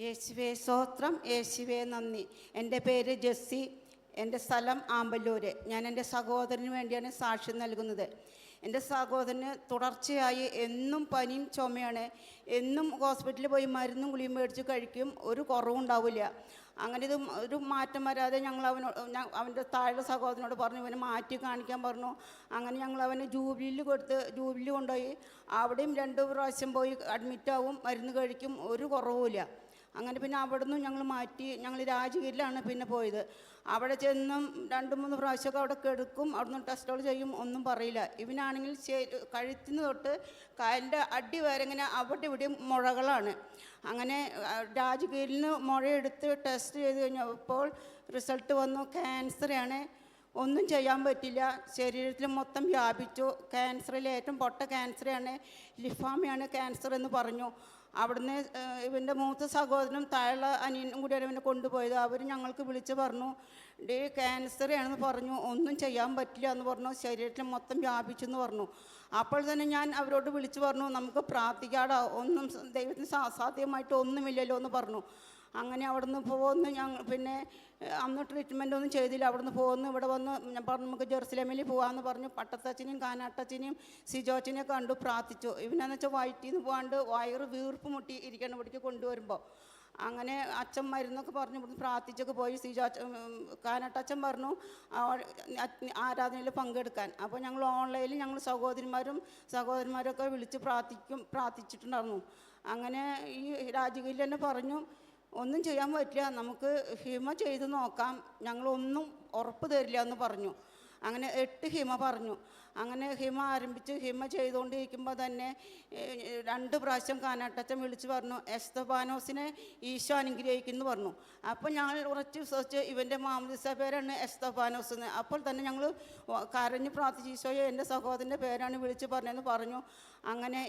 യേശുവേ സ്തോത്രം, യേശുവേ നന്ദി. എൻ്റെ പേര് ജെസ്സി, എൻ്റെ സ്ഥലം ആമ്പല്ലൂർ. ഞാൻ എൻ്റെ സഹോദരന് വേണ്ടിയാണ് സാക്ഷ്യം നൽകുന്നത്. എൻ്റെ സഹോദരന് തുടർച്ചയായി എന്നും പനിയും ചുമയാണ്. എന്നും ഹോസ്പിറ്റലിൽ പോയി മരുന്നും ഗുളിയും മേടിച്ച് കഴിക്കും, ഒരു കുറവുണ്ടാവില്ല. അങ്ങനെ ഇത് ഒരു മാറ്റം വരാതെ ഞങ്ങൾ അവൻ്റെ താഴെ സഹോദരനോട് പറഞ്ഞു ഇവനെ മാറ്റി കാണിക്കാൻ പറഞ്ഞു. അങ്ങനെ ഞങ്ങൾ അവനെ ജൂബിലിയിൽ കൊണ്ടുപോയി. അവിടെയും 2 പ്രാവശ്യം പോയി അഡ്മിറ്റാവും, മരുന്ന് കഴിക്കും, ഒരു കുറവുമില്ല. അങ്ങനെ പിന്നെ അവിടെ നിന്നും ഞങ്ങൾ മാറ്റി. ഞങ്ങൾ രാജഗിരിയിലാണ് പിന്നെ പോയത്. അവിടെ ചെന്നും 2-3 പ്രാവശ്യമൊക്കെ അവിടെ കെടുക്കും, അവിടെ നിന്ന് ടെസ്റ്റുകൾ ചെയ്യും, ഒന്നും പറയില്ല. ഇവനാണെങ്കിൽ കഴുത്തിന് തൊട്ട് കാലിൻ്റെ അടി വരെ ഇങ്ങനെ അവിടെ ഇവിടെയും മുഴകളാണ്. അങ്ങനെ രാജഗിരിയിൽ നിന്ന് മുഴയെടുത്ത് ടെസ്റ്റ് ചെയ്ത് കഴിഞ്ഞപ്പോൾ റിസൾട്ട് വന്നു, ക്യാൻസറാണ്. ഒന്നും ചെയ്യാൻ പറ്റില്ല, ശരീരത്തിൽ മൊത്തം വ്യാപിച്ചു. ക്യാൻസറിൽ ഏറ്റവും പൊട്ട ക്യാൻസറാണ്, ലിഫാമയാണ് ക്യാൻസർ എന്ന് പറഞ്ഞു. അവിടുന്ന് ഇവൻ്റെ മൂത്ത സഹോദരനും താഴെ അനിയനും കൂടിയാണ് ഇവനെ കൊണ്ടുപോയത്. അവർ ഞങ്ങൾക്ക് വിളിച്ച് പറഞ്ഞു ക്യാൻസറാണെന്ന് പറഞ്ഞു, ഒന്നും ചെയ്യാൻ പറ്റില്ല എന്ന് പറഞ്ഞു, ശരീരത്തിൽ മൊത്തം വ്യാപിച്ചെന്ന് പറഞ്ഞു. അപ്പോൾ തന്നെ ഞാൻ അവരോട് വിളിച്ച് പറഞ്ഞു നമുക്ക് പ്രാർത്ഥിക്കാടാ, ഒന്നും ദൈവത്തിന് അസാധ്യമായിട്ട് ഒന്നുമില്ലല്ലോ എന്ന് പറഞ്ഞു. അങ്ങനെ അവിടുന്ന് പോകുന്നു. ഞങ്ങൾ പിന്നെ അന്ന് ട്രീറ്റ്മെൻ്റ് ഒന്നും ചെയ്തില്ല. അവിടുന്ന് പോകുന്നു. ഇവിടെ വന്ന് ഞാൻ പറഞ്ഞു നമുക്ക് ജെറുസലേമിൽ പോകാമെന്ന് പറഞ്ഞു. പട്ടത്തച്ഛനെയും കാനാട്ടച്ഛനെയും സിജോച്ചനെയും കണ്ടു, പ്രാർത്ഥിച്ചു. ഇവനെന്ന് വെച്ചാൽ വയറ്റിൽ നിന്ന് പോകാണ്ട് വയറ് വീർപ്പ് മുട്ടി ഇരിക്കണം ഇവിടേക്ക് കൊണ്ടുവരുമ്പോൾ. അങ്ങനെ അച്ഛൻ മരുന്നൊക്കെ പറഞ്ഞു ഇവിടുന്ന് പ്രാർത്ഥിച്ചൊക്കെ പോയി. കാനാട്ടച്ഛൻ പറഞ്ഞു ആരാധനയിൽ പങ്കെടുക്കാൻ. അപ്പോൾ ഞങ്ങൾ ഓൺലൈനിൽ ഞങ്ങൾ സഹോദരന്മാരൊക്കെ വിളിച്ച് പ്രാർത്ഥിച്ചിട്ടുണ്ടായിരുന്നു. അങ്ങനെ ഈ രാജഗിരിയിൽ തന്നെ പറഞ്ഞു ഒന്നും ചെയ്യാൻ പറ്റില്ല, നമുക്ക് ഹിമ ചെയ്ത് നോക്കാം, ഞങ്ങളൊന്നും ഉറപ്പ് തരില്ല എന്ന് പറഞ്ഞു. അങ്ങനെ 8 ഹിമ പറഞ്ഞു. അങ്ങനെ ഹിമ ആരംഭിച്ച് ഹിമ ചെയ്തുകൊണ്ടിരിക്കുമ്പോൾ തന്നെ 2 പ്രാവശ്യം കാനാട്ടച്ചൻ വിളിച്ച് പറഞ്ഞു എസ്തഫാനോസിനെ ഈശോ അനുഗ്രഹിക്കുന്നു പറഞ്ഞു. അപ്പോൾ ഞങ്ങൾ ഉറച്ച് വിശ്വസിച്ച് ഇവൻ്റെ മാമോദിസ പേരാണ് എസ്തഫാനോസ് എന്ന്. അപ്പോൾ തന്നെ ഞങ്ങൾ കരഞ്ഞ് പ്രാർത്ഥിച്ച് ഈശോയെ എൻ്റെ സഹോദരൻ്റെ പേരാണ് വിളിച്ച് പറഞ്ഞതെന്ന് പറഞ്ഞു. അങ്ങനെ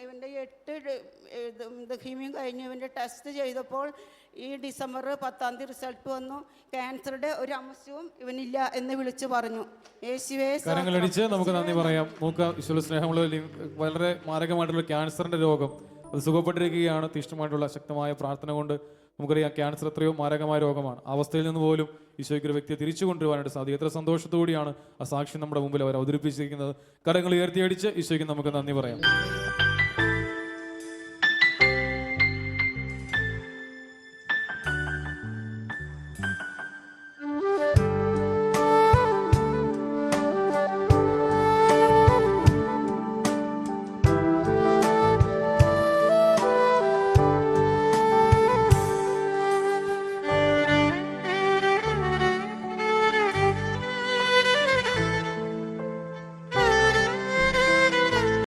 ഇവൻ്റെ 8 ഹിമയും കഴിഞ്ഞ് ഇവൻ്റെ ടെസ്റ്റ് ചെയ്തപ്പോൾ ഈ ഡിസംബർ 10 റിസൾട്ട് വന്നു. ക്യാൻസറുടെ ഒരു അംശവും ഇവനില്ല എന്ന് വിളിച്ചു പറഞ്ഞു. യേശുവേ കരങ്ങളടിച്ച് നമുക്ക് നന്ദി പറയാം. ഈശോ സ്നേഹമുള്ള വളരെ മാരകമായിട്ടുള്ള ക്യാൻസറിന്റെ രോഗം അത് സുഖപ്പെട്ടിരിക്കുകയാണ്. തീഷ്ണമായിട്ടുള്ള ശക്തമായ പ്രാർത്ഥന കൊണ്ട് നമുക്കറിയാം ക്യാൻസർ എത്രയോ മാരകമായ രോഗമാണ്. ആ അവസ്ഥയിൽ നിന്ന് പോലും ഈശോയ്ക്ക് ഒരു വ്യക്തിയെ തിരിച്ചു കൊണ്ടുവരാനായിട്ട് സാധിക്കും. എത്ര സന്തോഷത്തോടെയാണ് ആ സാക്ഷ്യം നമ്മുടെ മുമ്പിൽ അവർ അവതരിപ്പിച്ചിരിക്കുന്നത്. കരങ്ങൾ ഉയർത്തിയടിച്ച് ഈശോയ്ക്ക് നമുക്ക് നന്ദി പറയാം.